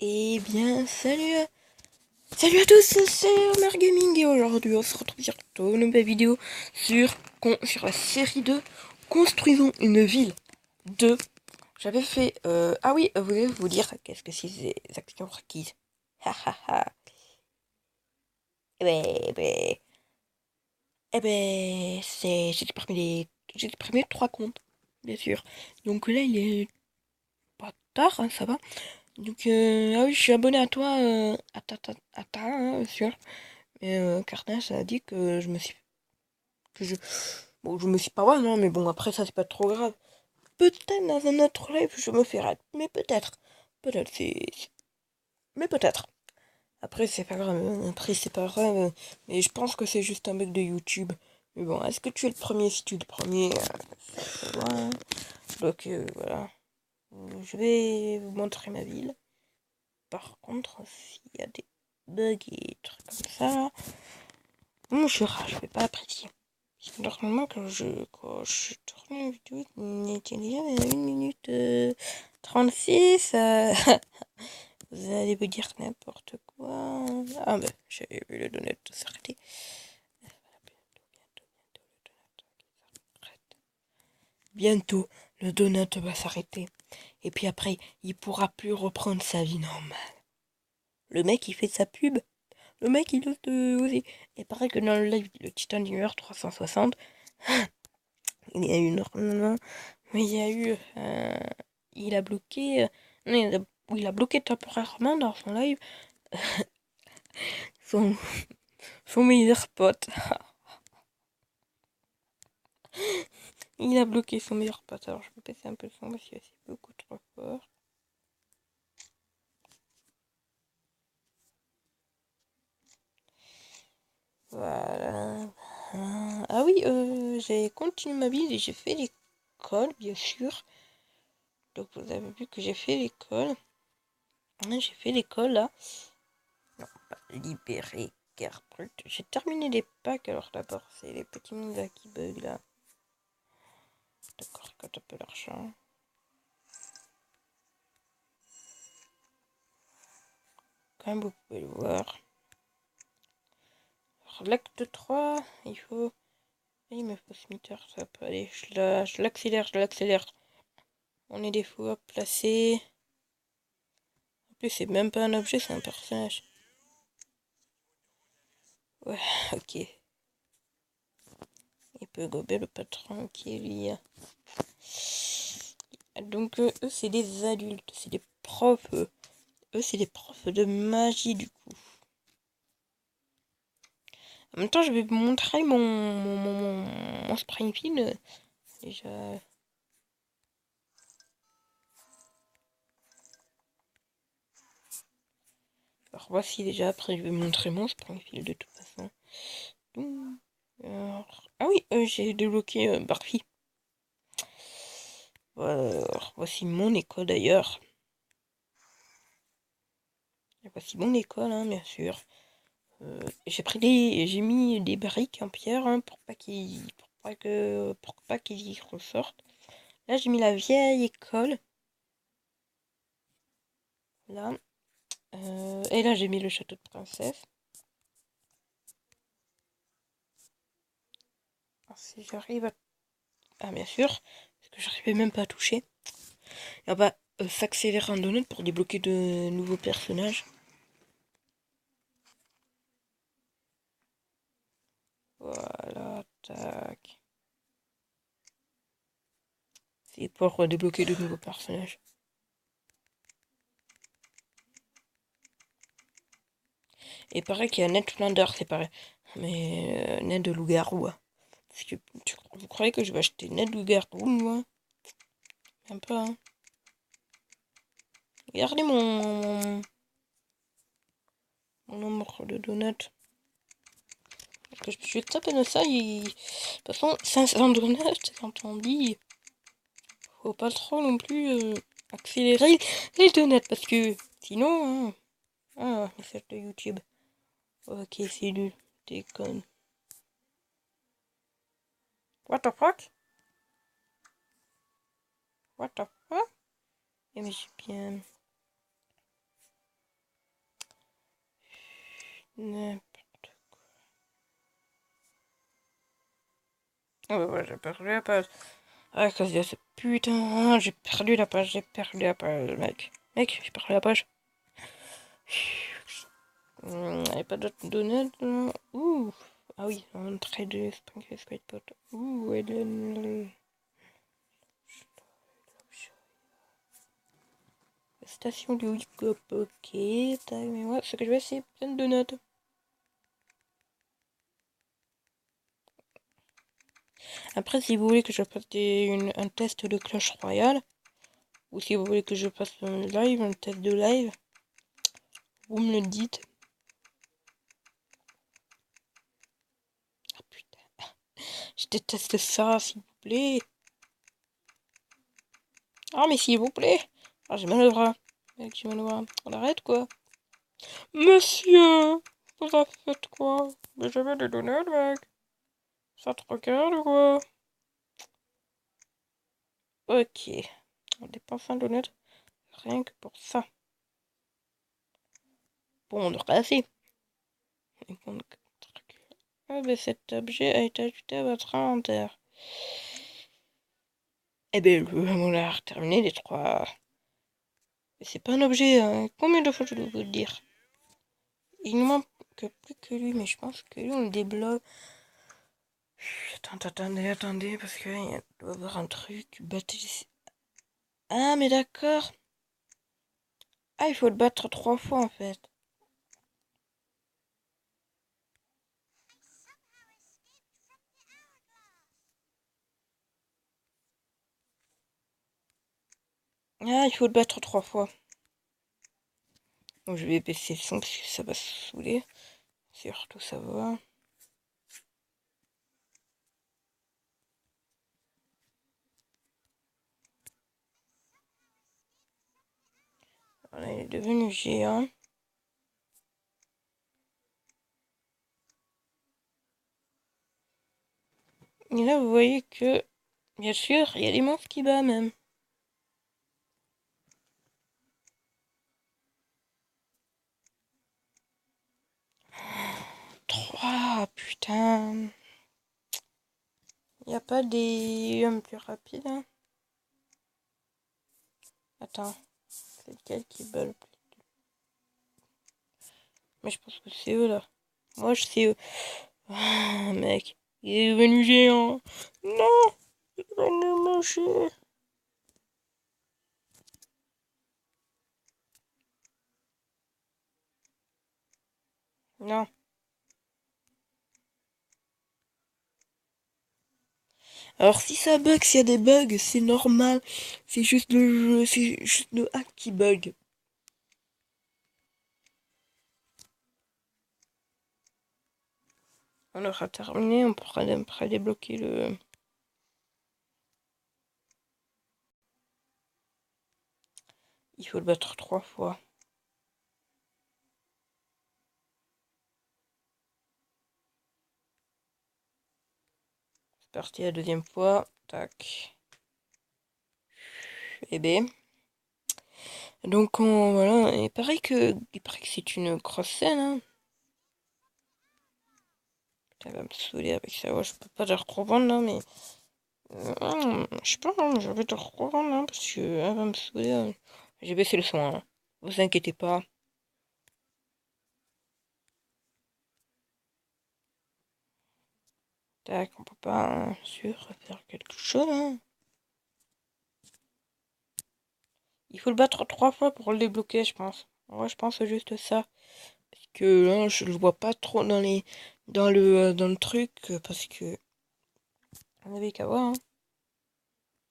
Eh bien, salut à tous, c'est Omer Gaming et aujourd'hui on se retrouve sur une nouvelle vidéo sur la série de Construisons une ville 2. J'avais fait... Ah oui, vous voulez vous dire qu'est-ce que c'est ces actions requises. Ha ha ha. Eh ben... J'ai supprimé 3 comptes, bien sûr. Donc là, il est pas tard, hein, ça va. Donc, ah oui, je suis abonné à toi, hein, bien sûr. Et Carnage a dit que je me suis... Que je... Bon, je me suis pas ouais, non, mais bon, après ça, c'est pas trop grave. Peut-être dans un autre live, je me fais rater. Mais peut-être. Peut-être, Mais peut-être. Après, c'est pas grave. Après, c'est pas grave. Mais je pense que c'est juste un bug de YouTube. Mais bon, est-ce que tu es le premier? Si tu es le premier, voilà. Donc, voilà. Je vais vous montrer ma ville. Par contre, s'il y a des bugs et trucs comme ça, bon, je vais pas apprécier. Normalement, quand je tourne une vidéo, il était déjà à 1 minute 36. Vous allez vous dire n'importe quoi. Ah, bah, j'avais vu le donut s'arrêter. Bientôt, le donut va s'arrêter. Et puis après, il pourra plus reprendre sa vie normale. Le mec, il fait sa pub. Le mec, il ose oser. Et pareil que dans le live, le Titan Gamer 360, il y a eu normalement, mais il y a eu, il a bloqué, il a bloqué temporairement dans son live son, son meilleur pote. Il a bloqué son meilleur pote. Alors je vais baisser un peu le son parce que c'est beaucoup trop fort. Voilà. Ah oui, j'ai continué ma vie et j'ai fait l'école, bien sûr. Donc vous avez vu que j'ai fait l'école. J'ai fait l'école là. Non, pas libérer guerre brute. J'ai terminé les packs. Alors d'abord, c'est les petits mondes qui bug là. D'accord, quand un peu l'argent. Comme vous pouvez le voir. Alors, l'acte 3, il faut... Il me faut ce meter, ça peut aller. Je l'accélère. On est des fous à placer. En plus, c'est même pas un objet, c'est un personnage. Ouais, ok. Il peut gober le patron qui est lui. Donc, eux, c'est des adultes, c'est des profs. Eux, c'est des profs de magie, du coup. En même temps, je vais vous montrer mon Springfield. Déjà. Alors, voici déjà. Après, je vais vous montrer mon Springfield de toute façon. Donc, ah oui, j'ai débloqué Barfi. Alors, voici mon école d'ailleurs. Voici mon école, hein, bien sûr. J'ai mis des briques en pierre hein, pour pas qu'ils y ressortent. Là, j'ai mis la vieille école. Là. Et là, j'ai mis le château de princesse. Alors, si j'arrive à... Ah, bien sûr. Parce que j'arrivais même pas à toucher. Et on va s'accélérer un donut pour débloquer de nouveaux personnages. Voilà, tac. C'est pour débloquer de nouveaux personnages. Et pareil qu'il y a Ned Flander, c'est pareil. Mais Ned de loup-garou. Hein. Parce que vous croyez que je vais acheter Ned loup-garou, moi? Un peu, hein. Regardez mon nombre de donuts. Parce que je vais taper de ça, de toute façon, 500 donuts, quand on dit, faut pas trop non plus accélérer les donuts, parce que sinon, hein, ah, message de YouTube. Ok, c'est nul, déconne. What the fuck? What the fuck? Eh mais j'ai bien... N'importe quoi. Ah bah ouais, j'ai perdu la page. Ah, à cause de ce putain, j'ai perdu la page, mec. Mec, j'ai perdu la page. Y'a pas d'autres données là. Ouh. Ah oui, un trait de Squid Pot. Ouh, station de Wicop, ok. Tac, mais moi, ce que je veux, c'est plein de notes. Après, si vous voulez que je fasse un test de Clash Royale, ou si vous voulez que je fasse un test de live, vous me le dites. Ah putain, je déteste ça, s'il vous plaît. Ah, mais s'il vous plaît. Ah, j'ai mal au bras. Mec, j'ai mal au bras. On arrête, quoi. Monsieur, vous avez fait quoi? Mais j'avais des donuts, mec. Ça te regarde ou quoi? Ok. On dépense un donut rien que pour ça. Bon, on devrait assez. Ah, ben cet objet a été ajouté à votre inventaire. Eh ben, on a terminé les trois. Mais c'est pas un objet, hein. Combien de fois je dois vous le dire? Il ne manque plus que lui, mais je pense que lui, on le débloque. Attendez, parce qu'il doit y avoir un truc. Ah, mais d'accord. Ah, il faut le battre 3 fois, en fait. Ah, il faut le battre 3 fois. Donc, je vais baisser le son, parce que ça va se saouler. Surtout, ça va. Voilà, il est devenu géant. Et là, vous voyez que, bien sûr, il y a des monstres qui battent même. 3, putain. Il n'y a pas des hommes plus rapides, hein. Attends, c'est lequel qui bat le plus? Mais je pense que c'est eux, là. Moi, je sais eux. Ah, mec, il est devenu géant. Non, il est devenu moche. Non. Alors si ça bug, s'il y a des bugs, c'est normal. C'est juste le jeu, c'est juste le hack qui bug. On aura terminé, on pourra après débloquer le... Il faut le battre 3 fois. C'est parti la deuxième fois. Tac. Et B. Donc voilà, il paraît que c'est une grosse scène, hein. Elle va me saouler avec ça. Ouais, je peux pas te revendre là, mais je sais pas, hein, je vais te revendre là parce que elle va me saouler, hein. J'ai baissé le son, hein. Vous inquiétez pas. Tac, on peut pas, hein, sûr, faire quelque chose, hein. Il faut le battre 3 fois pour le débloquer, je pense. Ouais, je pense juste ça. Parce que là, je le vois pas trop dans le truc, parce que on avait qu'à voir, hein.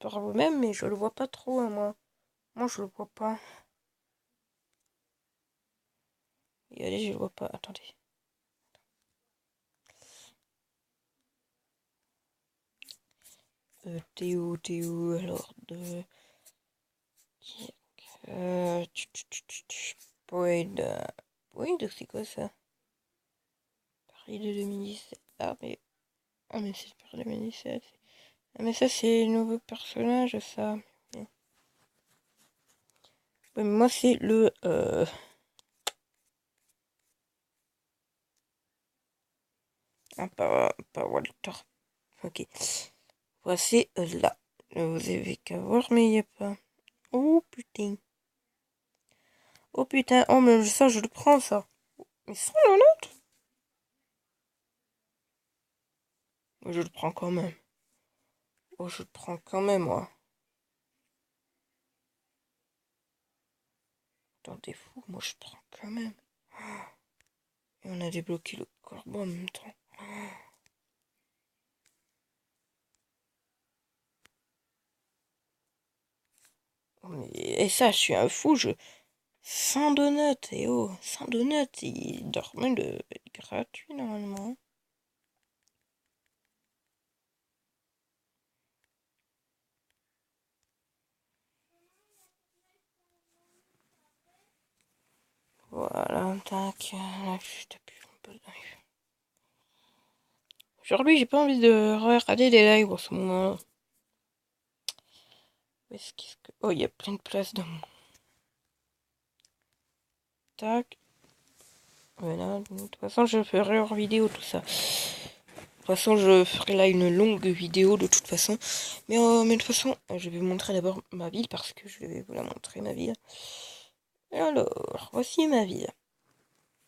Par vous-même, mais je le vois pas trop, hein, moi. Moi, je le vois pas. Et allez, je le vois pas. Attendez. Théo, alors de... Euh... Boyd. Boyd, c'est quoi ça? Paris de 2017. Ah, mais c'est Paris 2017. Ah, mais ça, c'est le nouveau personnage, ça. Ouais, mais moi, c'est le... Ah, pas Walter. Ok. Voici là. Vous avez qu'à voir, mais il n'y a pas. Oh putain. Oh putain. Oh, mais ça, je le prends, ça. Mais ça, là, je le prends quand même. Oh, je le prends quand même, moi. Attends, t'es fou. Moi, je prends quand même. Et on a débloqué le corbeau en même temps. Oh, mais... Et ça, je suis un fou. Sans donut. Et oh, sans donut. Il dormait de gratuit, normalement. Voilà, tac. Là, je t'appuie un peu. Aujourd'hui, j'ai pas envie de regarder des lives en ce moment. Qu'est-ce que... Oh, il y a plein de place dans mon... Tac. Voilà. De toute façon, je ferai hors vidéo tout ça. De toute façon, je ferai là une longue vidéo de toute façon. Mais de toute façon, je vais vous montrer d'abord ma ville parce que je vais vous la montrer, ma ville. Alors, voici ma ville.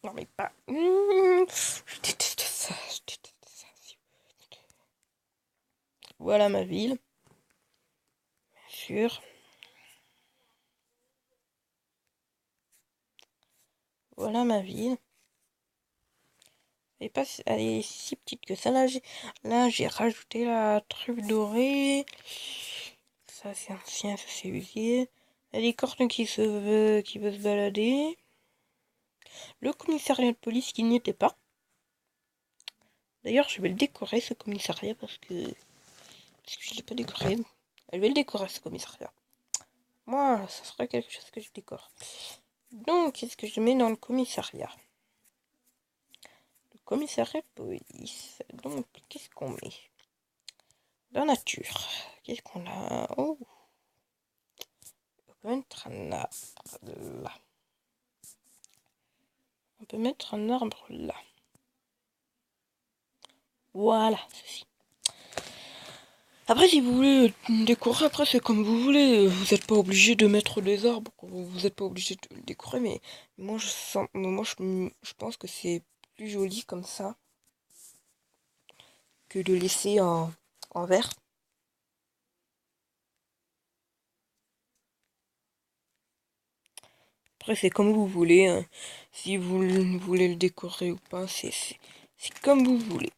Non, mais pas... Je déteste ça, je déteste ça. Voilà ma ville. Bien sûr. Voilà ma ville. Elle est si petite que ça. Là, j'ai rajouté la truffe dorée. Ça, c'est ancien, ça, c'est usé. Il y a des cornes qui veut se balader. Le commissariat de police qui n'y était pas. D'ailleurs, je vais le décorer, ce commissariat, parce que je ne l'ai pas décoré. Je vais le décorer, ce commissariat. Moi, ça serait quelque chose que je décore. Donc, qu'est-ce que je mets dans le commissariat? Le commissariat de police. Donc, qu'est-ce qu'on met? La nature. Qu'est-ce qu'on a? Oh, on peut mettre un arbre là. On peut mettre un arbre là. Voilà, ceci. Après, si vous voulez décorer, après c'est comme vous voulez. Vous n'êtes pas obligé de mettre des arbres. Vous n'êtes pas obligé de décorer. Mais moi, je pense que c'est plus joli comme ça que de laisser en vert. Après, c'est comme vous voulez, hein. Si vous voulez le décorer ou pas, c'est comme vous voulez.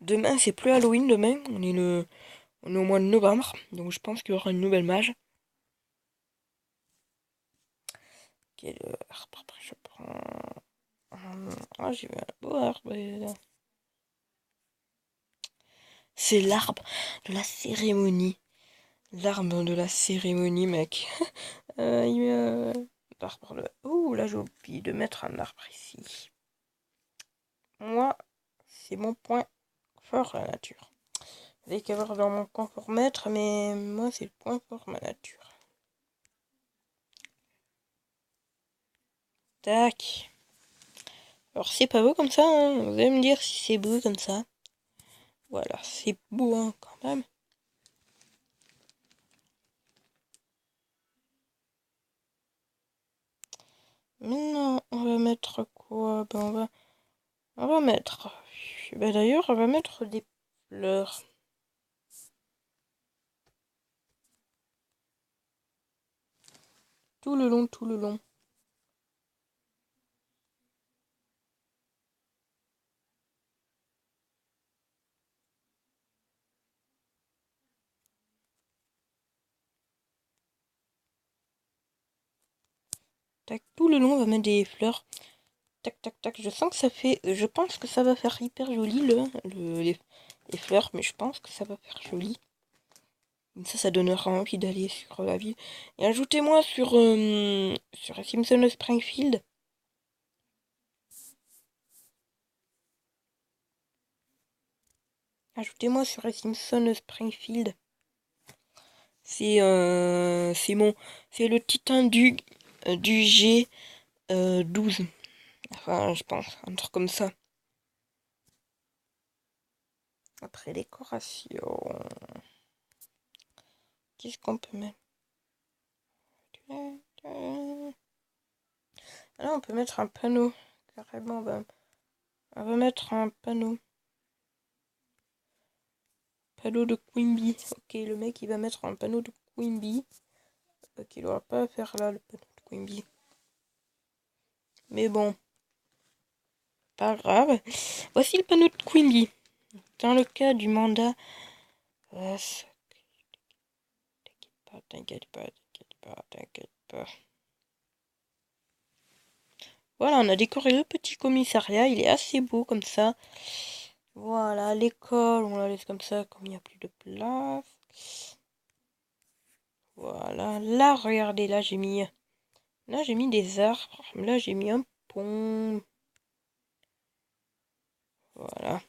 Demain, c'est plus Halloween. Demain, on est au mois de novembre. Donc, je pense qu'il y aura une nouvelle mage. Quel arbre après je prends. Ah, j'ai vu un beau arbre. C'est l'arbre de la cérémonie. L'arbre de la cérémonie, mec. L'arbre de... Ouh, là, j'ai oublié de mettre un arbre ici. Moi, c'est mon point fort, la nature. Avec qu'à voir dans mon conformètre, mais moi, c'est le point fort, ma nature. Tac. Alors, c'est pas beau comme ça, hein. Vous allez me dire si c'est beau comme ça. Voilà, c'est beau, hein, quand même. Maintenant, on va mettre quoi? On va mettre... Ben d'ailleurs, on va mettre des fleurs. Tout le long, tout le long. Tac, tout le long, on va mettre des fleurs. Tac, tac, tac. Je sens que ça fait... Je pense que ça va faire hyper joli, les fleurs. Mais je pense que ça va faire joli. Comme ça donnera envie d'aller sur la ville. Et ajoutez-moi sur Simpson Springfield. Ajoutez-moi sur Simpson Springfield. C'est le titan du G12. Enfin, je pense, un truc comme ça. Après décoration. Qu'est-ce qu'on peut mettre? Ah là, on peut mettre un panneau. Carrément, on va mettre un panneau. Panneau de Quimby. Ok, le mec, il va mettre un panneau de Quimby. Ok, il doit pas faire là, le panneau de Quimby. Mais bon. Pas grave. Voici le panneau de Quimby. Dans le cas du mandat... t'inquiète pas. Voilà, on a décoré le petit commissariat. Il est assez beau comme ça. Voilà, l'école, on la laisse comme ça, comme il n'y a plus de place. Voilà, là, regardez, là, j'ai mis des arbres. Là, j'ai mis un pont. Voilà.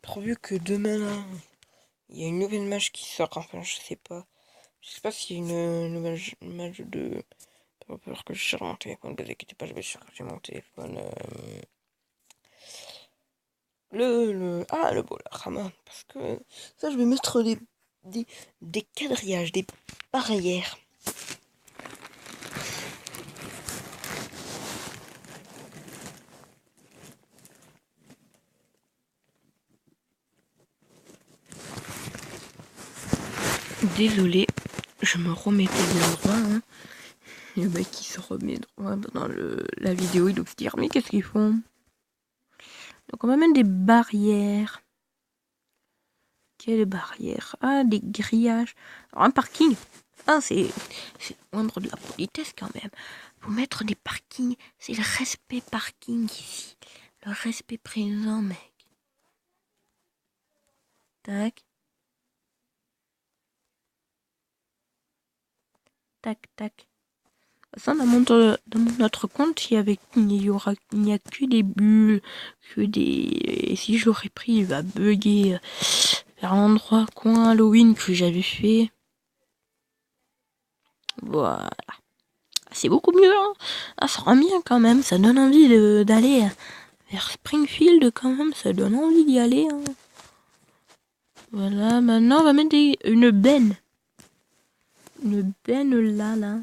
Pourvu que demain, là, il y a une nouvelle match qui sort. Enfin, je sais pas. Je sais pas s'il y a une nouvelle match de... Pas peur que je cherche mon téléphone. Ne vous inquiétez pas, je vais chercher mon téléphone. Le Bolarama. Parce que ça, je vais mettre des quadrillages, des barrières. Désolé, je me remettais bien droit. Hein. Le mec qui se remet droit dans la vidéo, il doit se dire mais qu'est-ce qu'ils font? Donc on va mettre des barrières. Quelles barrières? Ah, des grillages. Alors un parking. Ah, c'est moindre de la politesse quand même. Faut mettre des parkings. C'est le respect parking ici. Le respect présent, mec. Tac. Tac, tac. Ça, dans notre compte, il n'y a que des bulles, que des... Et si je l'aurais pris, il va bugger vers l'endroit coin Halloween que j'avais fait. Voilà. C'est beaucoup mieux, hein. Ah, ça rend bien quand même, ça donne envie d'aller vers Springfield quand même, ça donne envie d'y aller. Hein. Voilà, maintenant on va mettre une benne. Une benne là,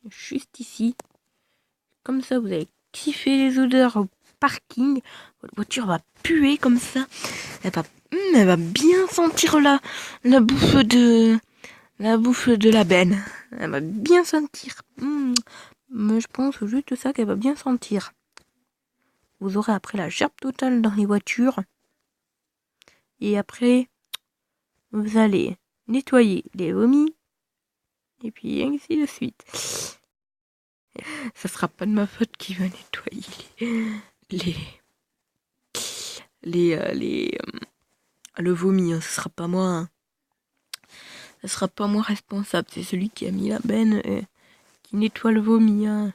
juste ici. Comme ça, vous allez kiffer les odeurs au parking. Votre voiture va puer comme ça. Elle va bien sentir la bouffe de la benne. Elle va bien sentir. Mais je pense juste ça qu'elle va bien sentir. Vous aurez après la gerbe totale dans les voitures. Et après, vous allez nettoyer les vomis. Et puis ainsi de suite. Ça sera pas de ma faute qui va nettoyer le vomi. Hein. Ce sera pas moi. Hein. Ce sera pas moi responsable. C'est celui qui a mis la benne qui nettoie le vomi. Hein.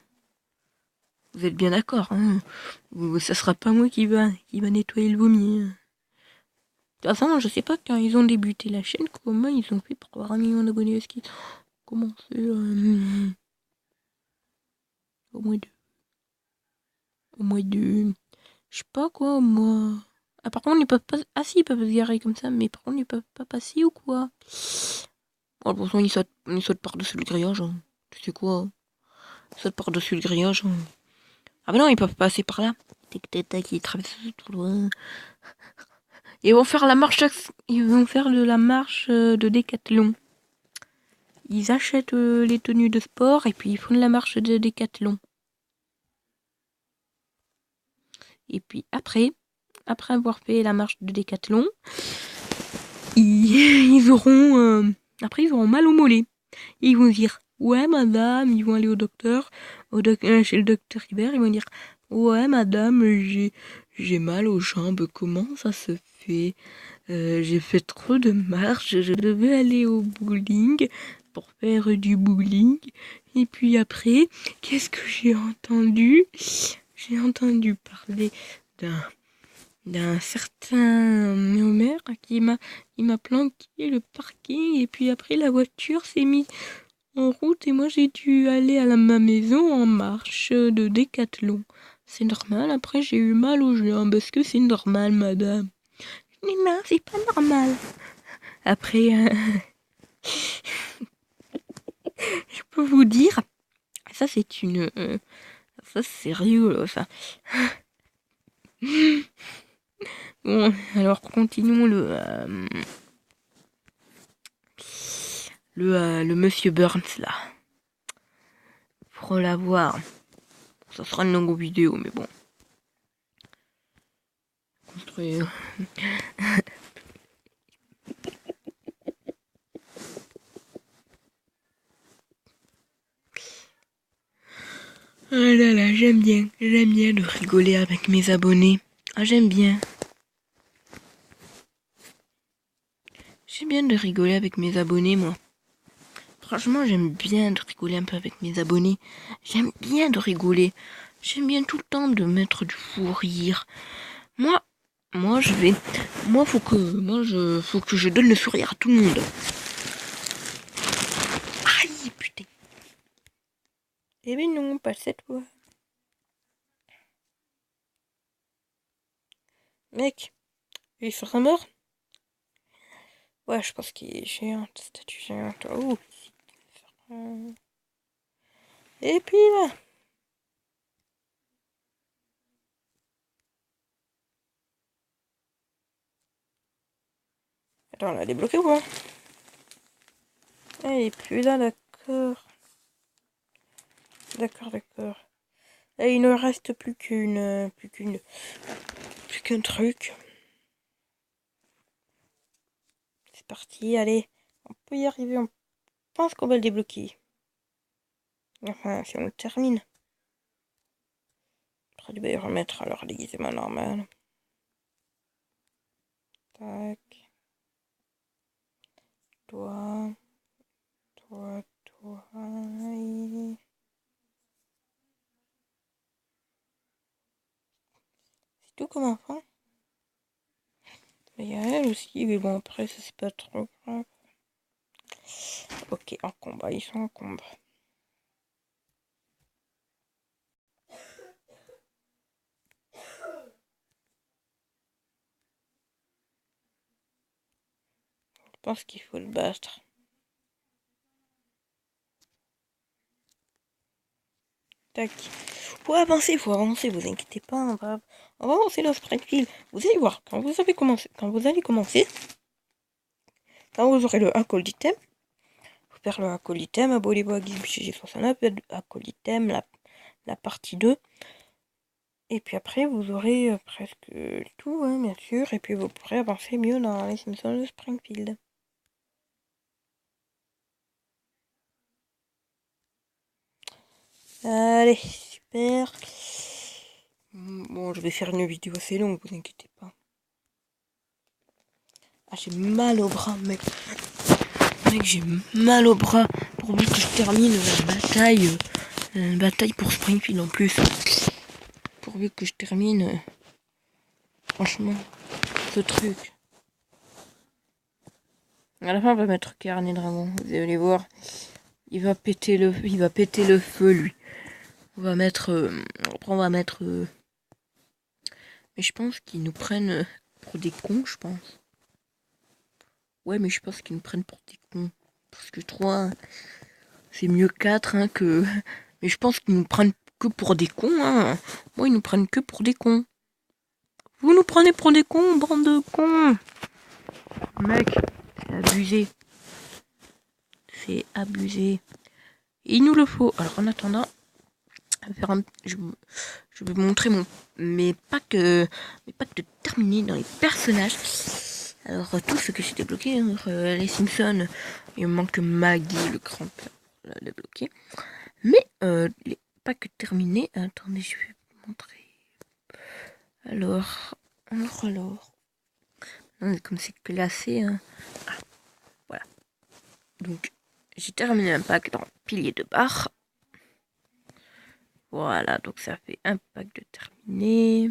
Vous êtes bien d'accord. Hein. Ça sera pas moi qui va nettoyer le vomi. Hein. De toute façon, je sais pas quand ils ont débuté la chaîne, comment ils ont fait pour avoir 1 million d'abonnés. Est-ce qu'ils ont commencé au moins de... Je sais pas quoi, moi. Ah, par contre, ils peuvent pas... Ah si, ils peuvent se garer comme ça, mais par contre, ils peuvent pas passer ou quoi? Bon, pour ils sautent par-dessus le grillage. Hein. Tu sais quoi? Ils sautent par-dessus le grillage. Hein. Ah bah non, ils peuvent passer par là. Tac, ils traversent tout loin. Ils vont faire la marche... Ils vont faire la marche de Décathlon. Ils achètent les tenues de sport et puis ils font la marche de Décathlon. Et puis après avoir fait la marche de Décathlon, ils auront mal au mollet. Ils vont dire ouais madame, ils vont aller au docteur, chez le docteur Hibert, ils vont dire ouais madame, j'ai mal aux jambes, comment ça se fait? J'ai fait trop de marches, je devais aller au bowling pour faire du bowling. Et puis après, qu'est-ce que j'ai entendu? J'ai entendu parler d'un certain Homer qui m'a planqué le parking et puis après la voiture s'est mise en route et moi j'ai dû aller à ma maison en marche de Décathlon. C'est normal, après j'ai eu mal aux jambes, est-ce que c'est normal madame? Mais non, c'est pas normal. Après, je peux vous dire, ça c'est une... ça c'est rigolo, ça. Bon, alors continuons le Monsieur Burns, là. Pour l'avoir. Ça sera une longue vidéo, mais bon. Construire... Oh là là, j'aime bien de rigoler avec mes abonnés. Ah, j'aime bien. J'aime bien de rigoler avec mes abonnés, moi. Franchement, j'aime bien de rigoler un peu avec mes abonnés. J'aime bien de rigoler. J'aime bien tout le temps de mettre du fou rire. Moi, faut que je donne le sourire à tout le monde. Aïe, putain. Eh ben non, pas cette fois. Mec, il sera mort? Ouais, je pense qu'il est géant, statue géante. Oh. Et puis là. Attends, on l'a débloqué ou pas? Ah, il est plus là, d'accord. D'accord. Et il ne reste plus qu'un truc. C'est parti, allez. On peut y arriver, on pense qu'on va le débloquer. Enfin, si on le termine. Après, il va y remettre alors déguisement normal. Tac. Toi. C'est tout comme enfant. Il y a elle aussi, mais bon, après, ça c'est pas trop grave. Ok, en combat, ils sont en combat. Je pense qu'il faut le battre. Tac. Faut avancer, vous inquiétez pas, on va avancer dans Springfield. Vous allez voir, quand vous allez commencer, quand vous aurez le acolytem, vous faire le acolytem, abonnez-vous à GizBG69, acolytem, la partie 2. Et puis après, vous aurez presque tout, hein, bien sûr, et puis vous pourrez avancer mieux dans les Simpsons de Springfield. Allez, super. Bon, je vais faire une vidéo assez longue, vous inquiétez pas. Ah, j'ai mal au bras, mec. Mec, j'ai mal au bras. Pourvu que je termine la bataille pour Springfield en plus. Pourvu que je termine, franchement, ce truc. À la fin, on va mettre Carnet Dragon. Vous allez voir, il va péter le feu, lui. On va mettre, mais je pense qu'ils nous prennent pour des cons, je pense. Ouais, mais je pense qu'ils nous prennent pour des cons. Parce que 3, c'est mieux 4, hein, que... Mais je pense qu'ils nous prennent que pour des cons, hein. Moi, ils nous prennent que pour des cons. Vous nous prenez pour des cons, bande de cons. Mec, c'est abusé. C'est abusé. Il nous le faut. Alors, en attendant, je vais vous montrer mes packs de terminés dans les personnages. Alors, tout ce que j'ai débloqué, hein, les Simpsons, il me manque Maggie, le grand-père, pour la débloquer. Mais les packs terminés, attendez, je vais vous montrer. Alors. Non, comme c'est classé, hein. Ah, voilà. Donc, j'ai terminé un pack dans pilier de barre. Voilà, donc ça fait un pack de terminé.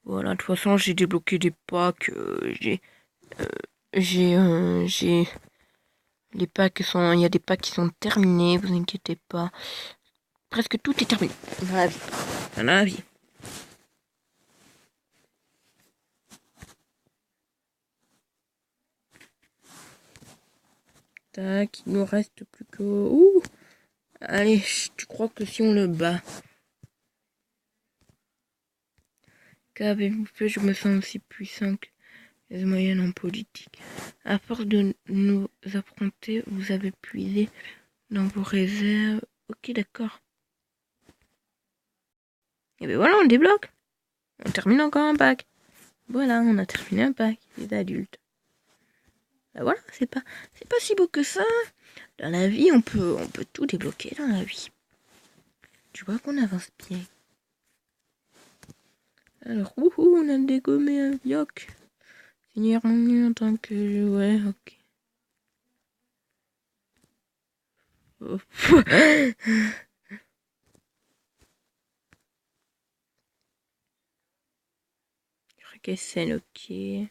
Voilà, de toute façon, j'ai débloqué des packs. J'ai les packs sont, il y a des packs qui sont terminés, vous inquiétez pas. Presque tout est terminé dans la vie. Tac, il nous reste plus que... Ouh. Allez, tu crois que si on le bat... Qu'avez-vous fait? Je me sens aussi puissant que les moyennes en politique. À force de nous affronter, vous avez puisé dans vos réserves. Ok, d'accord. Et ben voilà, on le débloque. On termine encore un pack. Voilà, on a terminé un pack. Les adultes. Ben voilà, c'est pas si beau que ça. Dans la vie, on peut tout débloquer dans la vie. Tu vois qu'on avance bien. Alors, on a dégommé un Vioc. Seigneur en tant que... Ouais, ok. Oh. Requescen, ok.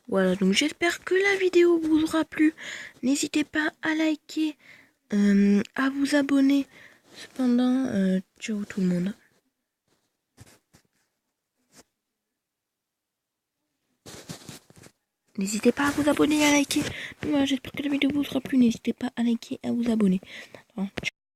Voilà, donc j'espère que la vidéo vous aura plu. N'hésitez pas à liker, à vous abonner. Cependant, ciao tout le monde. N'hésitez pas à vous abonner et à liker. Voilà, j'espère que la vidéo vous aura plu. N'hésitez pas à liker et à vous abonner. Bon,